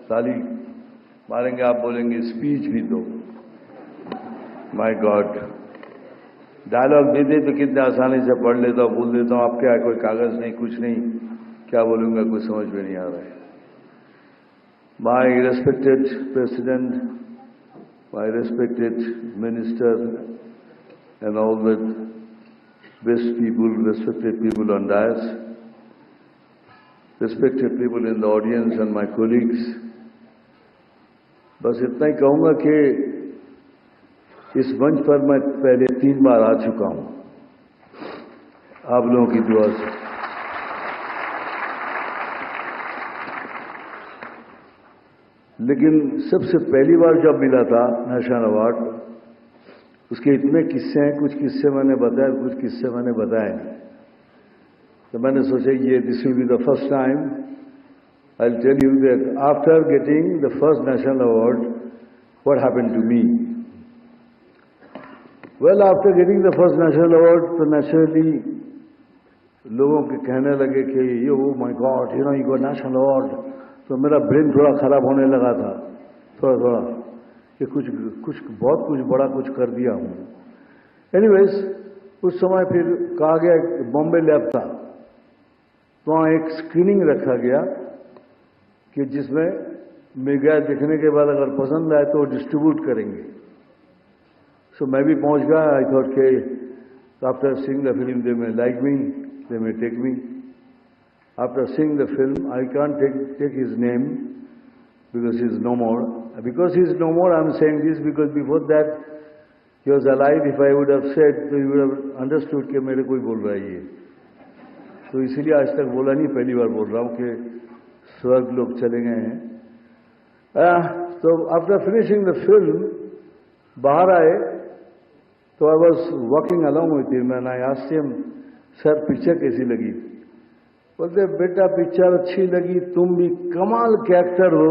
ताली मारेंगे, आप बोलेंगे स्पीच भी दो। माय गॉड, डायलॉग दे दे तो कितने आसानी से पढ़ लेता हूँ, बोल देता हूँ। आप क्या, कोई कागज नहीं, कुछ नहीं, क्या बोलूंगा कुछ समझ में नहीं आ रहा है। My respected president, my respected minister and all the best people, respected people on dais, respected people in the audience and my colleagues, बस इतना ही कहूंगा कि इस मंच पर मैं पहले 3 बार आ चुका हूं आप लोगों की दुआ से। लेकिन सबसे पहली बार जब मिला था नेशनल अवार्ड, उसके इतने किस्से हैं, कुछ किस्से मैंने बताए, कुछ किस्से मैंने बताए नहीं। तो मैंने सोचा ये this will be the first time I will tell you that after getting the first national award what happened to me. Well, after getting the first national award तो नेचुरली लोगों के कहने लगे कि yo my god, you know you got national award. तो मेरा brain थोड़ा खराब होने लगा था, थोड़ा कि कुछ बहुत कुछ बड़ा कुछ कर दिया हूं। एनीवेज, उस समय फिर कहा गया बॉम्बे लैब था, तो वहां एक स्क्रीनिंग रखा गया कि जिसमें मेगा देखने के बाद अगर पसंद आए तो डिस्ट्रीब्यूट करेंगे। सो मैं भी पहुंच गया। आई थॉट के after seeing the film they may like me, they may take me. After seeing the film I can't take his name because he is no more. Because he is no more, I am saying this because before that he was alive. If I would have said, so you would have understood कि मेरे कोई बोल रहा है ये, तो इसीलिए आज तक बोला नहीं, पहली बार बोल रहा हूँ कि स्वर्ग लोग चले गए हैं। तो आफ्टर फिनिशिंग द फिल्म बाहर आए तो I was walking along with him and I asked him, sir picture कैसी लगी? बोलते बेटा पिक्चर अच्छी लगी, तुम भी कमाल के एक्टर हो,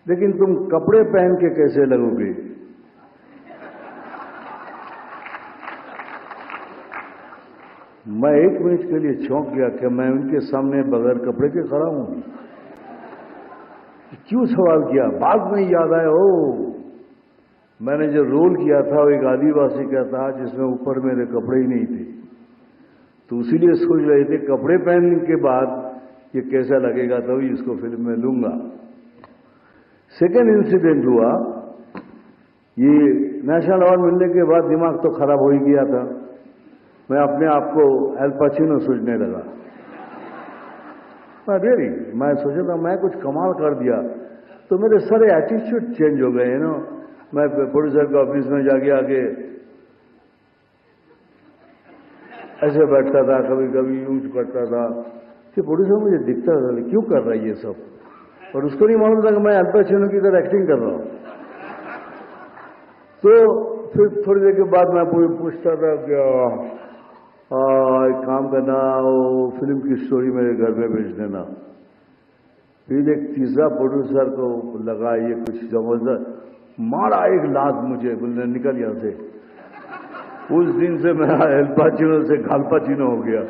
लेकिन तुम कपड़े पहन के कैसे लगोगे? मैं 1 मिनट के लिए चौंक गया कि मैं उनके सामने बगैर कपड़े के खड़ा हूं। क्यों सवाल किया? बाद में याद आया, ओ मैंने जो रोल किया था वो एक आदिवासी का था जिसमें ऊपर मेरे कपड़े ही नहीं थे, तो इसीलिए सोच रहे थे कपड़े पहनने के बाद ये कैसा लगेगा, तभी इसको फिल्म में लूंगा। सेकेंड इंसिडेंट हुआ, ये नेशनल अवार्ड मिलने के बाद दिमाग तो खराब हो ही गया था। मैं अपने आप को एल पचिनो सोचने लगा। मैं सोचा था मैं कुछ कमाल कर दिया, तो मेरे सारे एटीट्यूड चेंज हो गए ना। मैं प्रोड्यूसर के ऑफिस में जाके आके ऐसे बैठता था, कभी कभी यूज करता था कि प्रोड्यूसर मुझे दिखता था क्यों कर रहा है ये सब, और उसको नहीं मालूम था कि मैं अल पचिनो की तरह एक्टिंग कर रहा हूं। तो फिर थोड़ी देर के बाद मैं पूछता था कि एक काम करना, वो फिल्म की स्टोरी मेरे घर में भेज देना। फिर एक तीसरा प्रोड्यूसर को लगा ये कुछ जबरदस्त, मारा एक लात मुझे, बोलने निकल यहां से। उस दिन से मेरा एल पचिनो से गाल पचिनो हो गया।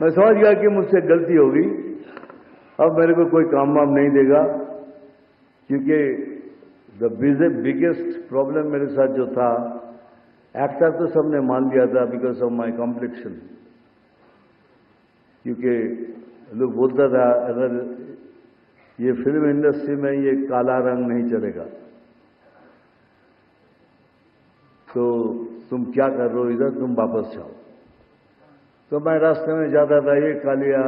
मैं समझ गया कि मुझसे गलती होगी, अब मेरे को कोई काम वाम नहीं देगा, क्योंकि द बिगेस्ट प्रॉब्लम मेरे साथ जो था, एक्टर तो सबने मान लिया था बिकॉज ऑफ माई कॉम्प्लेक्शन। क्योंकि लोग बोलता था अगर ये फिल्म इंडस्ट्री में ये काला रंग नहीं चलेगा तो तुम क्या कर रहे हो इधर, तुम वापस जाओ। तो मैं रास्ते में जाता था, ये कालिया,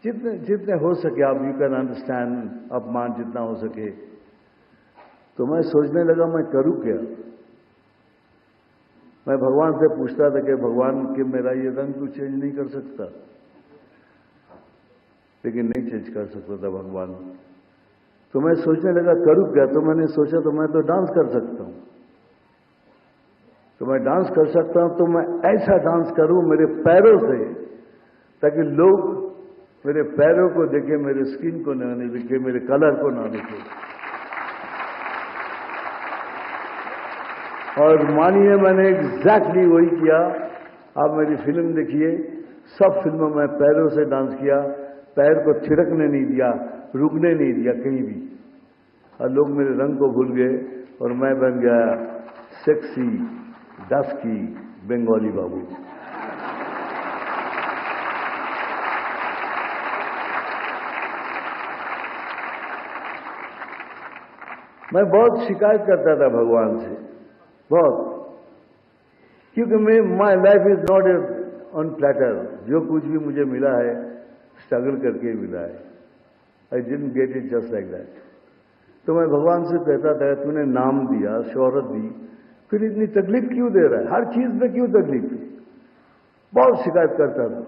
जितने हो सके आप, यू कैन अंडरस्टैंड, अपमान जितना हो सके। तो मैं सोचने लगा मैं करूं क्या। मैं भगवान से पूछता था कि भगवान कि मेरा ये रंग तू चेंज नहीं कर सकता, लेकिन नहीं चेंज कर सकता था भगवान। तो मैं सोचने लगा करूं क्या। तो मैंने सोचा तो मैं तो डांस कर सकता हूं, तो मैं डांस कर सकता हूं, तो मैं ऐसा डांस करूं मेरे पैरों से, ताकि लोग मेरे पैरों को देखे, मेरे स्किन को ना देखे, मेरे कलर को ना देखे। और मानिए मैंने एग्जैक्टली वही किया। आप मेरी फिल्म देखिए, सब फिल्मों में पैरों से डांस किया। पैर को थिरकने नहीं दिया, रुकने नहीं दिया कहीं भी। और लोग मेरे रंग को भूल गए और मैं बन गया सेक्सी डस्की बंगाली बाबू। मैं बहुत शिकायत करता था भगवान से, बहुत, क्योंकि my life is not on platter. जो कुछ भी मुझे मिला है स्ट्रगल करके मिला है। I didn't get it just like that. तो मैं भगवान से कहता था, तूने नाम दिया, शोहरत दी, फिर इतनी तकलीफ क्यों दे रहा है? हर चीज में क्यों तकलीफ? बहुत शिकायत करता था।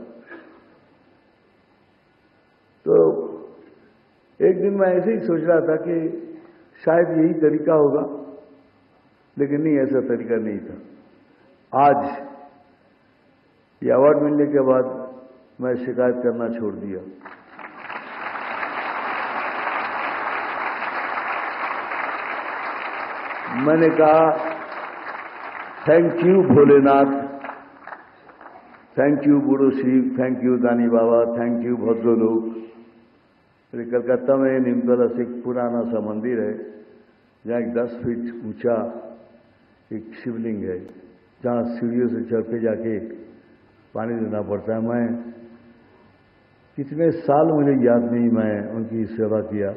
तो एक दिन मैं ऐसे ही सोच रहा था कि शायद यही तरीका होगा, लेकिन नहीं, ऐसा तरीका नहीं था। आज ये अवार्ड मिलने के बाद मैं शिकायत करना छोड़ दिया। मैंने कहा thank you Bholenath, thank you बूढ़ो शिव, थैंक यू दानी बाबा, थैंक यू भद्रो लोग। कलकत्ता में नीमतला से एक पुराना सा मंदिर है, जहाँ एक 10 फीट ऊंचा एक शिवलिंग है, जहाँ सीढ़ियों से चढ़ के जाके पानी देना पड़ता है। मैं कितने साल मुझे याद नहीं, मैं उनकी सेवा किया।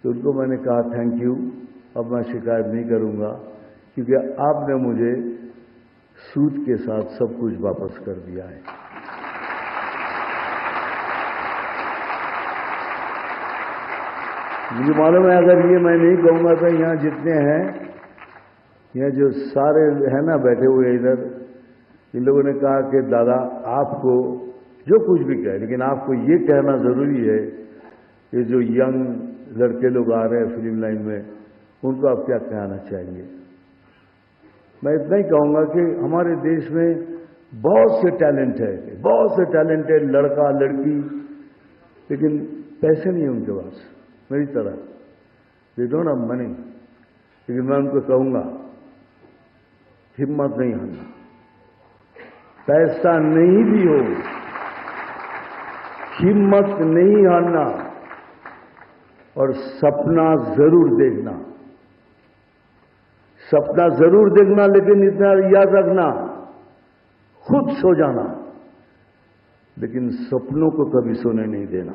तो उनको मैंने कहा थैंक यू, अब मैं शिकायत नहीं करूंगा, क्योंकि आपने मुझे सूद के साथ सब कुछ वापस कर दिया है। मुझे मालूम है अगर ये मैं नहीं कहूंगा तो यहाँ जितने हैं, यहाँ जो सारे हैं ना बैठे हुए इधर, इन लोगों ने कहा कि दादा आपको जो कुछ भी कहे, लेकिन आपको ये कहना जरूरी है कि जो यंग लड़के लोग आ रहे हैं फिल्म लाइन में, उनको आप क्या कहना चाहिए। मैं इतना ही कहूंगा कि हमारे देश में बहुत से टैलेंट है, बहुत से टैलेंटेड लड़का लड़की, लेकिन पैसे नहीं है उनके पास, मेरी तरह। They don't have money. लेकिन मैं उनको कहूंगा हिम्मत नहीं हारना, पैसा नहीं भी हो, हिम्मत नहीं हारना, और सपना जरूर देखना। सपना जरूर देखना, लेकिन इतना याद रखना, खुद सो जाना, लेकिन सपनों को कभी सोने नहीं देना।